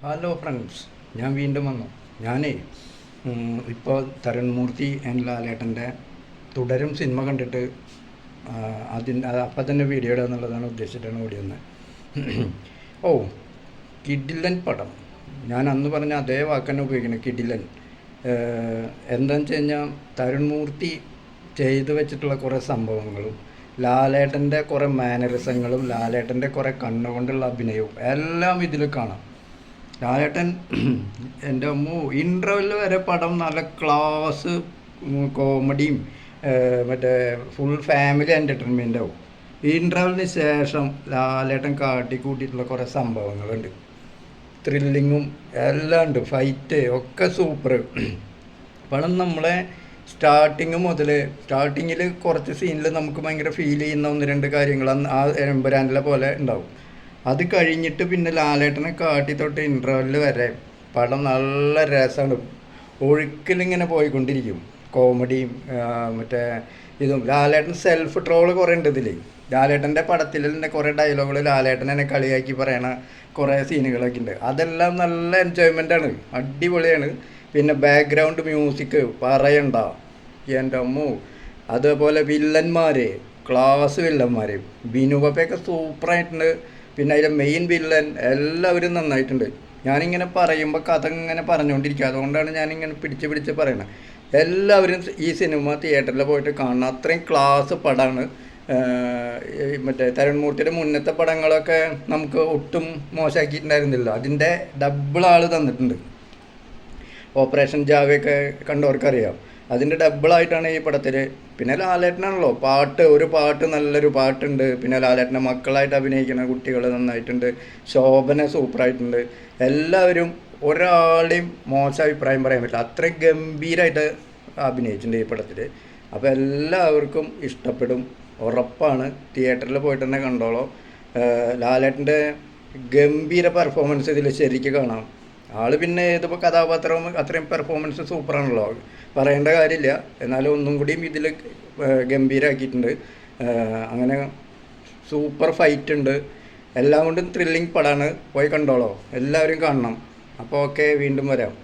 Hello friends, ഞാൻ വീണ്ടും വന്നു. ഞാനേ ഇപ്പോൾ തരുൺമൂർത്തി ആൻഡ് ലാലേട്ടൻ്റെ തുടരും സിനിമ കണ്ടിട്ട് അത് അപ്പം തന്നെ വീഡിയോ ഇടുക എന്നുള്ളതാണ് ഉദ്ദേശിച്ചിട്ടാണ് ഓടി വന്നത്. ഓ, കിടിലൻ പടം. ഞാൻ അന്ന് പറഞ്ഞ അതേ വാക്ക് ഉപയോഗിക്കുന്നത്, കിടിലൻ. എന്താണെന്ന് വെച്ച് കഴിഞ്ഞാൽ തരുൺമൂർത്തി ചെയ്തു വെച്ചിട്ടുള്ള കുറേ സംഭവങ്ങളും ലാലേട്ടൻ്റെ കുറേ മാനറിസങ്ങളും ലാലേട്ടൻ്റെ കുറേ കണ്ണുകൊണ്ടുള്ള അഭിനയവും എല്ലാം ഇതിൽ കാണാം. ലാലേട്ടൻ എൻ്റെ അമ്മോ, ഇൻ്റർവെൽ വരെ പടം നല്ല ക്ലാസ് കോമഡിയും മറ്റേ ഫുൾ ഫാമിലി എൻ്റർടൈൻമെൻ്റ് ആവും. ഇൻ്റർവെലിന് ശേഷം ലാലേട്ടൻ കാട്ടിക്കൂട്ടിയിട്ടുള്ള കുറേ സംഭവങ്ങളുണ്ട്, ത്രില്ലിങ്ങും എല്ലാം ഉണ്ട്, ഫൈറ്റ് ഒക്കെ സൂപ്പർ. പടം നമ്മളെ സ്റ്റാർട്ടിങ്ങിൽ കുറച്ച് സീനിൽ നമുക്ക് ഭയങ്കര ഫീൽ ചെയ്യുന്ന ഒന്ന് രണ്ട് കാര്യങ്ങൾ ആ എമ്പുരാനിലെ പോലെ ഉണ്ടാവും. അത് കഴിഞ്ഞിട്ട് പിന്നെ ലാലേട്ടനെ കാട്ടി തൊട്ട് ഇൻ്റർവെൽ വരെ പടം നല്ല രസമാണ്. ഒഴുക്കിലിങ്ങനെ പോയിക്കൊണ്ടിരിക്കും, കോമഡിയും മറ്റേ ഇതും. ലാലേട്ടൻ സെൽഫ് ട്രോള് കുറേ ഉണ്ട് ഇതിൽ. ലാലേട്ടൻ്റെ പടത്തിൽ തന്നെ കുറേ ഡയലോഗുകൾ ലാലേട്ടൻ എന്നെ കളിയാക്കി പറയണ കുറേ സീനുകളൊക്കെ ഉണ്ട്. അതെല്ലാം നല്ല എൻജോയ്മെൻ്റാണ്, അടിപൊളിയാണ്. പിന്നെ ബാക്ക്ഗ്രൗണ്ട് മ്യൂസിക് പറയണ്ട, എൻ്റെ അമ്മോ. അതേപോലെ ക്ലാസ് വില്ലന്മാർ ബിനുവൊക്കെ സൂപ്പറായിട്ടുണ്ട്. പിന്നെ അതിലെ മെയിൻ വില്ലൻ എല്ലാവരും നന്നായിട്ടുണ്ട്. ഞാനിങ്ങനെ പറയുമ്പോൾ കഥ ഇങ്ങനെ പറഞ്ഞുകൊണ്ടിരിക്കുക, അതുകൊണ്ടാണ് ഞാനിങ്ങനെ പിടിച്ച് പറയണത്. എല്ലാവരും ഈ സിനിമ തിയേറ്ററിൽ പോയിട്ട് കാണണം, അത്രയും ക്ലാസ് പടമാണ്. മറ്റേ തരുൺമൂർത്തിയുടെ മുന്നത്തെ പടങ്ങളൊക്കെ നമുക്ക് ഒട്ടും മോശമാക്കിയിട്ടുണ്ടായിരുന്നില്ല, അതിൻ്റെ ഡബിൾ ആൾ തന്നിട്ടുണ്ട്. ഓപ്പറേഷൻ ജാവയൊക്കെ കണ്ടവർക്കറിയാം, അതിൻ്റെ ഡബിളായിട്ടാണ് ഈ പടത്തിൽ. പിന്നെ ലാലേട്ടനാണല്ലോ ഒരു പാട്ട് നല്ലൊരു പാട്ടുണ്ട്. പിന്നെ ലാലേട്ടൻ്റെ മക്കളായിട്ട് അഭിനയിക്കുന്ന കുട്ടികൾ നന്നായിട്ടുണ്ട്. ശോഭന സൂപ്പറായിട്ടുണ്ട്. എല്ലാവരും ഒരാളെയും മോശം അഭിപ്രായം പറയാൻ പറ്റില്ല, അത്രയും ഗംഭീരമായിട്ട് അഭിനയിച്ചിട്ടുണ്ട് ഈ പടത്തിൽ. അപ്പോൾ എല്ലാവർക്കും ഇഷ്ടപ്പെടും, ഉറപ്പാണ്. തിയേറ്ററിൽ പോയിട്ട് തന്നെ കണ്ടോളൂ. ലാലേട്ടൻ്റെ ഗംഭീര പെർഫോമൻസ് ഇതിൽ ശരിക്കും കാണാം. ആൾ പിന്നെ ഏതിപ്പോൾ കഥാപാത്രവും അത്രയും പെർഫോമൻസ് സൂപ്പറാണല്ലോ, പറയേണ്ട കാര്യമില്ല. എന്നാലും ഒന്നും കൂടിയും ഇതിൽ ഗംഭീരമാക്കിയിട്ടുണ്ട്. അങ്ങനെ സൂപ്പർ ഫൈറ്റ് ഉണ്ട്, എല്ലാം കൊണ്ടും ത്രില്ലിങ് പടമാണ്. പോയി കണ്ടോളൂ, എല്ലാവരും കാണണം. അപ്പോൾ ഓക്കെ, വീണ്ടും വരാം.